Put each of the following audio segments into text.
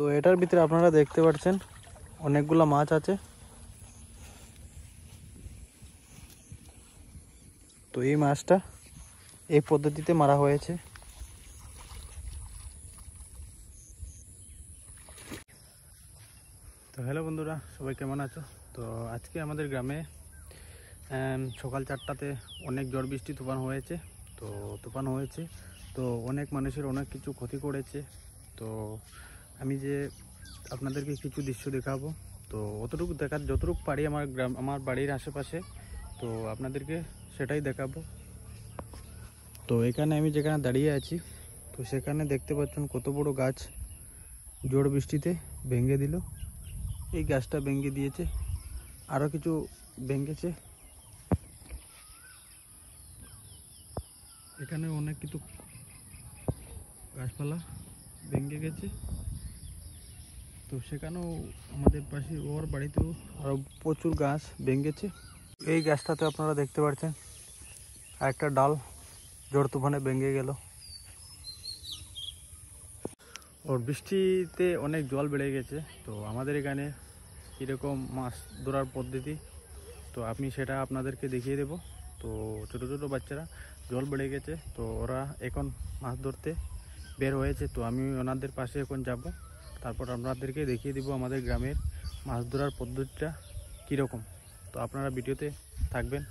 তো এটার ভিতরে আপনারা দেখতে পাচ্ছেন অনেকগুলা মাছ আছে। তো এই মাছটা এই পদ্ধতিতে মারা হয়েছে। তো হ্যালো বন্ধুরা, সবাই কেমন আছো? তো আজকে আমাদের গ্রামে সকাল 4টাতে অনেক ঝড় বৃষ্টি তুফান হয়েছে। তো অনেক মানুষের অনেক কিছু ক্ষতি করেছে। তো আমি যে আপনাদেরকে কিছু দৃশ্য দেখাবো, তো অতটুকু দেখার যতটুকু পারি আমার বাড়ির আশেপাশে, তো আপনাদেরকে সেটাই দেখাবো। তো এখানে আমি যেখানে দাঁড়িয়ে আছি, তো সেখানে দেখতে পাচ্ছেন কত বড় গাছ ঝড় বৃষ্টিতে ভেঙে দিল। এই গাছটা ভেঙে দিয়েছে, আরও কিছু ভেঙেছে। এখানে অনেক কিছু গাছপালা ভেঙে গেছে। তো সেখানেও আমাদের পাশে ওর বাড়িতেও আরও প্রচুর গাছ ভেঙেছে। এই গাছটাতে আপনারা দেখতে পাচ্ছেন একটা ডাল ঝড় তুফানে ভেঙে গেল। ওর বৃষ্টিতে অনেক জল বেড়ে গেছে। তো আমাদের এখানে কীরকম মাছ ধরার পদ্ধতি, তো আমি সেটা আপনাদেরকে দেখিয়ে দেব। তো ছোটো ছোটো বাচ্চারা জল বেড়ে গেছে, তো ওরা এখন মাছ ধরতে বের হয়েছে। তো আমি ওনাদের পাশে এখন যাব, তারপর আপনাদেরকে দেখিয়ে দেব আমাদের গ্রামের মাছ ধরার পদ্ধতিটা কীরকম। তো আপনারা ভিডিওতে থাকবেন।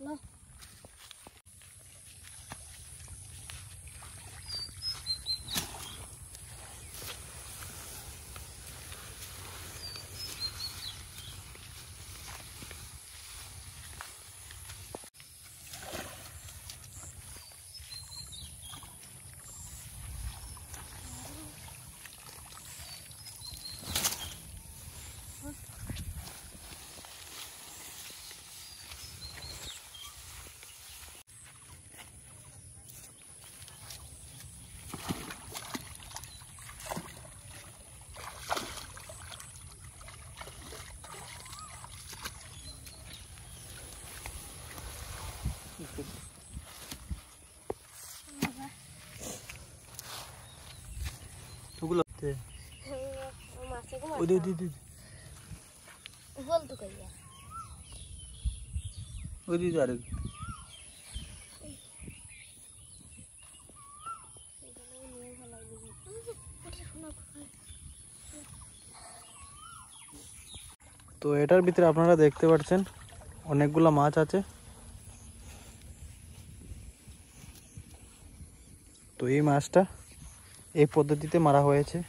No. তো এটার ভিতরে আপনারা দেখতে পাচ্ছেন অনেকগুলা মাছ আছে। তো এই মাছটা এই পদ্ধতিতে মারা হয়েছে।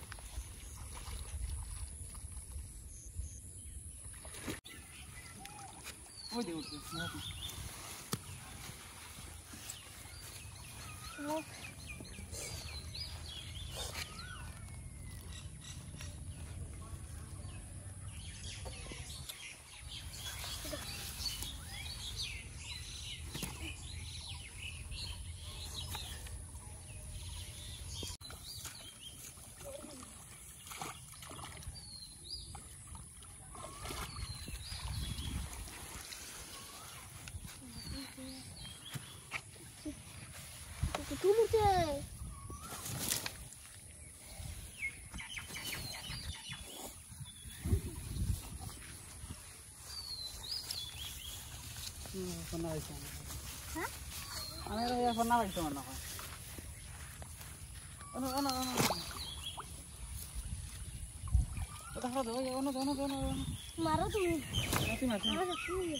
ধরো ধরো অন্য অন্য অন্য মারো তুমি মাছি মাছি মারো তুমি